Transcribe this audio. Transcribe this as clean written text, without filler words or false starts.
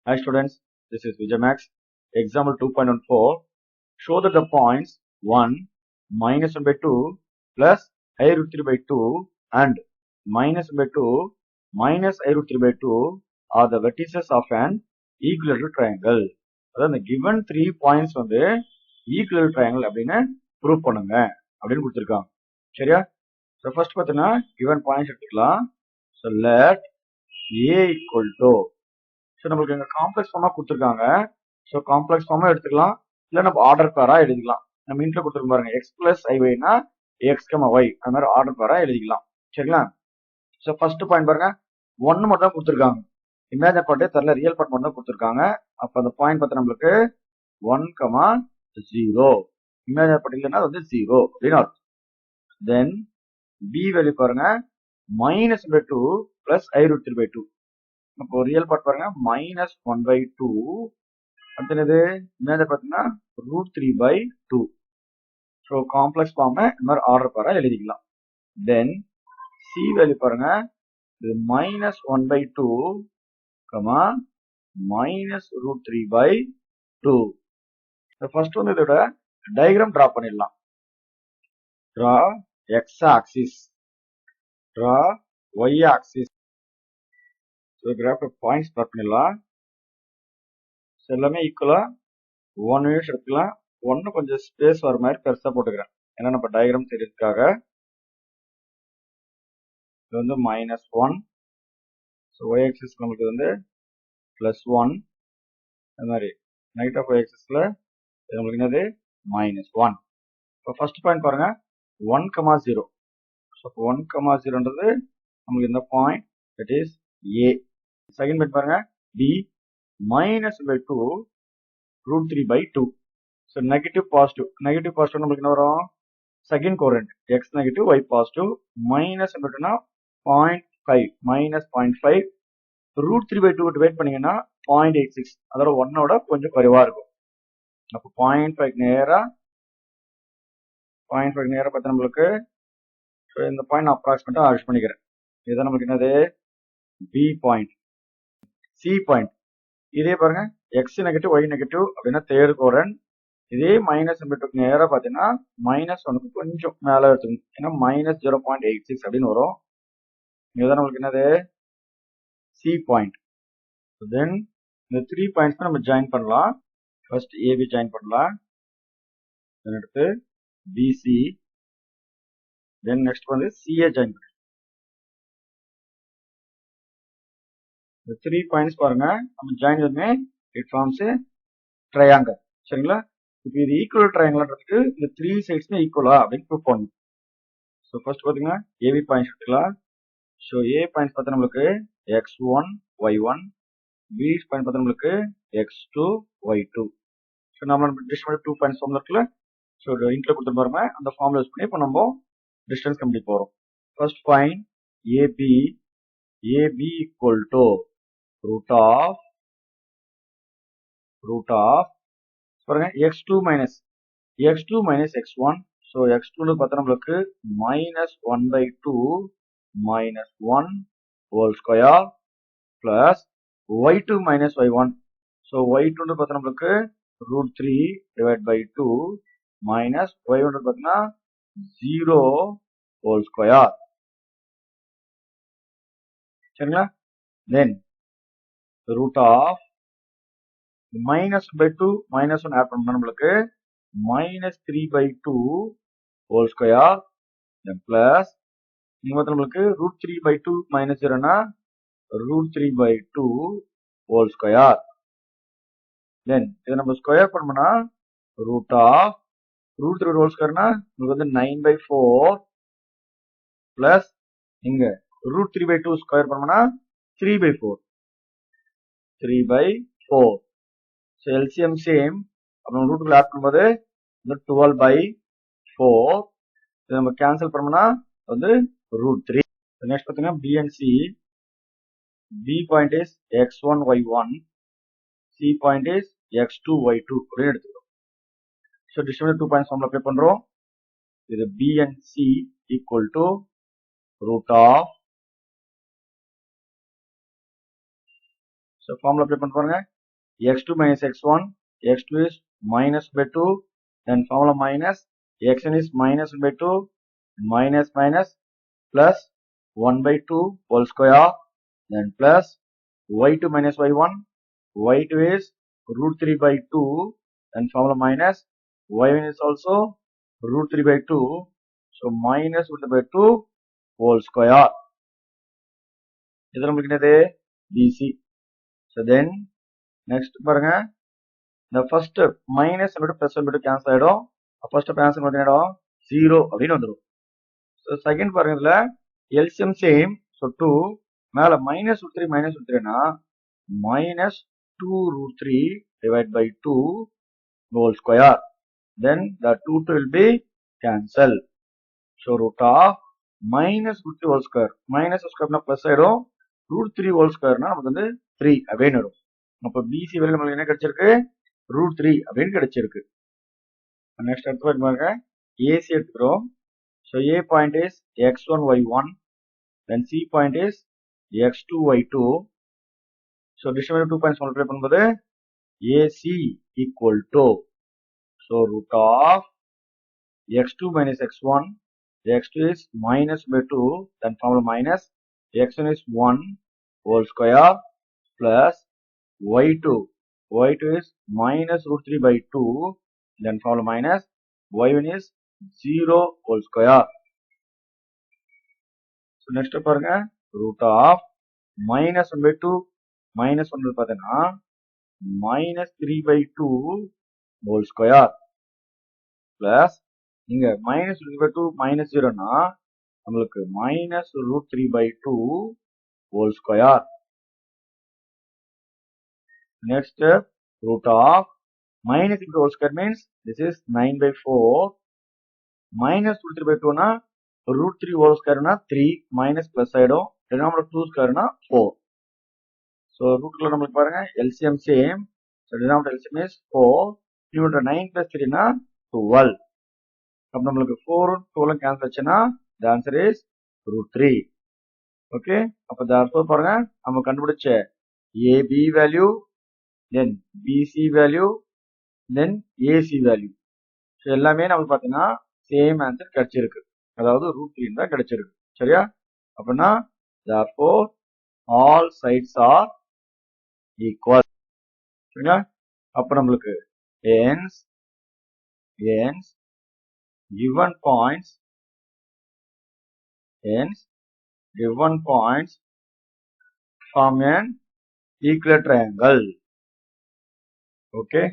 Hi students, this is Vijaymax. Example 2.14. Show that the points 1, minus 1 by 2 plus I root 3 by 2 and minus 1 by 2 minus I root 3 by 2 are the vertices of an equilateral triangle. அதாவது the given 3 points வந்து equilateral triangle அப்படின்னு prove பண்ணுங்க அப்படின்னு கொடுத்திருக்காங்க. சரியா? So first பார்த்தீங்கன்னா given points எடுத்துக்கலாம். So let A equal to so நம்மளுக்கு இங்கே காம்ப்ளெக்ஸ் ஃபார்மாக கொடுத்துருக்காங்க. ஸோ காம்ப்ளெக்ஸ் ஃபார்மாக எடுத்துக்கலாம், இல்லை நம்ம ஆர்டர் பேராக எழுதிக்கலாம். நம்ம இன்ட்ல கொடுத்துருக்க பாருங்க எக்ஸ் பிளஸ் ஐஒய்னா எக்ஸ் கமா ஒய் அது மாதிரி ஆர்டர் பேராக எழுதிக்கலாம். சரிங்களா? ஸோ ஃபர்ஸ்ட் பாயிண்ட் பாருங்க, ஒன்று மட்டும் தான் கொடுத்துருக்காங்க. இமேஜின் பார்ட்டே தெரியல, ரியல் பார்ட் மட்டும் தான் கொடுத்துருக்காங்க. அப்போ அந்த பாயிண்ட் பார்த்து நம்மளுக்கு 1,0. இமேஜின் பார்ட் இல்லைன்னா அது வந்து 0 அப்படின்னு அர்த்தம். தென் பி வேல்யூ பாருங்க, -2 பிளஸ் ஐ ரூட் 3 by 2. அப்போ ரியல் பார்ட் பாருங்க -1/2. அடுத்தது இமேஜின் பார்த்தீங்கன்னா √3/2. ஸோ காம்ப்ளெக்ஸ் ஃபார்ம் இந்த மாதிரி ஆர்டர் பாரா எழுதிக்கலாம். தென் சி வேல்யூ பாருங்க, இது -1/2 -√3/2. ஃபர்ஸ்ட் வந்து இதோட டயக்ராம் டிரா பண்ணிடலாம். Draw X axis, draw Y axis. Graph points start பண்ணிடலாம். எல்லாமே ஈக்குவலா 1 யூனிட் எடுத்துக்கலாம். ஒன்று கொஞ்சம் ஸ்பேஸ் வர மாதிரி பெருசா போட்டுக்கிறேன், ஏன்னா நம்ம டயக்ராம் தெரியறதுக்காக. இது வந்து -1. ஸோ ஒய் ஆக்சிஸ் நம்மளுக்கு வந்து +1. அது மாதிரி நெகட்டிவ் ஆஃப் ஒய் ஆக்சிஸ்ல நம்மளுக்கு என்னது -1. இப்போ ஃபர்ஸ்ட் பாயிண்ட் பாருங்க 1,0. ஸோ 1,0ன்றது நம்மளுக்கு இந்த point that is A. Second point பாருங்க பி -2 √3/2. ஸோ நெகட்டிவ் பாசிட்டிவ் நம்மளுக்கு என்ன வரும், second quadrant x negative y positive. -2னா 0.5 -0.5 √3/2 டிவைட் பண்ணீங்கன்னா 0.86, அதோட 1ஓட கொஞ்சம் குறைவா இருக்கும். அப்போ 0.5 நேரா பார்த்து நம்மளுக்கு இந்த பாயிண்ட் அப்ராக்சிமேட்டா யூஸ் பண்ணிக்கிறேன். இதுதான் நம்மளுக்கு என்னது பி பாயிண்ட். சி பாயிண்ட் இதே பாருங்க எக்ஸ் நெகட்டிவ் ஒய் நெகட்டிவ் அப்படின்னா தேர்ட் கோரண்ட். இதே -2 நேரம் பார்த்தீங்கன்னா -1க்கு கொஞ்சம் மேலே எடுத்துக்கணும், ஏன்னா -0.86 அப்படின்னு வரும். இதுதான் நம்மளுக்கு என்னது சி பாயிண்ட். தென் இந்த 3 பாயிண்ட்ஸ் நம்ம ஜாயின் பண்ணலாம். ஃபர்ஸ்ட் ஏபி ஜாயின் பண்ணலாம், தென் அடுத்து பிசி, தென் நெக்ஸ்ட் வந்து சிஏ ஜாயின் பண்ணலாம். இந்த 3 பாயிண்ட்ஸ் பாருங்க நம்ம ஜாயின் பண்ணி இட் ஃபார்ம்ஸ் ட்ரையாங்கிள். சரிங்களா? இப்போ இது ஈக்குவல் ட்ரையாங்கிள்ன்றதுக்கு இந்த 3 சைட்ஸ்மே ஈக்குவலா அப்படின்னு ப்ரூவ் பண்ணணும். ஸோ ஃபர்ஸ்ட் பார்த்தீங்கன்னா ஏபி பாயிண்ட்ஸ் எடுத்துக்கலாம். ஸோ ஏ பாயிண்ட்ஸ் பார்த்தா நம்மளுக்கு x1 y1, பி பாயிண்ட் பார்த்தா நம்மளுக்கு x2 y2. ஸோ நம்ம டிஸ்டன்ஸ் 2 பாயிண்ட்ஸ் ஃபார்ம்ல இருக்குல்ல, ஸோ இன்ட்ல கொடுத்து பாருங்க அந்த ஃபார்ம்ல யூஸ் பண்ணி இப்போ நம்ம டிஸ்டன்ஸ் கம்ப்ளீட் போகிறோம். First point AB equal to root of பாருங்க x2 minus x1. So x2 பார்த்தா நம்மளுக்கு -1/2 -1 whole square plus y2 minus y1. So y2 பார்த்தா நம்மளுக்கு √3/2 minus y1 பார்த்தீங்கன்னா 0 whole square. சரிங்களா? தென் root of -1/2 -1 ஆட் பண்ணா நம்மளுக்கு -3/2 whole square, then plus இங்க வந்து நம்மளுக்கு √3/2 -0னா √3/2 whole square. தென் இதை நம்ம ஸ்கொயர் பண்ணோம்னா root of √3 whole squareனா உங்களுக்கு வந்து 9/4 பிளஸ் இங்க √3/2 ஸ்கொயர் பண்ணோம்னா 3/4. ஸோ எல்சிஎம் சேம், அப்புறம் ரூட்டுக்குள்ள ஆட் பண்ணும்போது 12/4. இதை நம்ம கேன்சல் பண்ணோம்னா வந்து √3. நெக்ஸ்ட் பார்த்தீங்கன்னா B and C. B point is x1 y1, C point is x2 y2 அப்படின்னு எடுத்துக்கிறோம். So distance 2 points formula apply பண்றோம். இது B and C equal to root of, so formula apply பண்ண பாருங்க x2 minus x1, x2 is minus by 2, then formula minus, xn is minus by 2, minus minus, plus 1 by 2 whole square, then plus y2 minus y1, y2 is root 3 by 2, then formula minus, y1 is also root 3 by 2, so minus root 3 by 2 whole square. இது நமக்கு என்னது BC. So then next பாருங்க, இந்த first minus மற்றும் plus மட்டும் cancel ஆயிடும். first cancel பண்ணிடும் 0 அப்படின்னு வந்துடும். So second பாருங்க, இதுல LCM same, so 2 மேல minus root 3 னா minus 2 root 3 divided by 2 whole square. Then the 2 will be cancelled. So root of minus root 3 whole square. Minus square na plus ஆயிடும். root 3 whole square na நமக்கு வந்து 3 அப்படின்னு வரும். அப்ப BC value நமக்கு என்ன கிடைச்சிருக்கு? root 3 அப்படின்னு கிடைச்சிருக்கு. நெக்ஸ்ட் அடுத்து பாருங்க, AC எடுத்துக்கிறோம். So A point is x1 y1, then C point is x2 y2. So distance 2 points multiply பண்ணும்போது AC equal to, so root of x2 minus x1, x2 is minus by 2, then formula minus, x1 is 1 whole square, plus y2 is minus root 3 by 2, then formula minus, y1 is 0 whole square. So next பாருங்க, root of minus 1 by 2, minus 1 பார்த்தீங்கன்னா minus 3 by 2 whole square, plus இங்க minus root 3 by 2 minus 0 னா நம்மளுக்கு minus root 3 by 2 whole square. Next, root of minus into whole square means this is 9 by 4, minus root 3 by 2 na root 3 whole square na 3 minus plus ஆயிடும், denominator 2 square na 4. So root ல நம்மளுக்கு பாருங்க LCM same, so denominator LCM is 4, numerator 9 plus 3 na 12. அப்ப நம்மளுக்கு 4 12 cancel ஆச்சுன்னா the answer is root 3. Okay, அப்ப therefore பாருங்க நம்ம கண்டுபிடிச்ச AB value, then BC value, then AC value, so எல்லாமே நமக்கு பார்த்தீங்கன்னா சேம் ஆன்சர் கிடைச்சிருக்கு, அதாவது root 3 தான் கிடைச்சிருக்கு. சரியா? அப்படின்னா therefore all sides are equal. சரிங்களா? அப்ப நம்மளுக்கு hence given points form an equilateral triangle. Okay.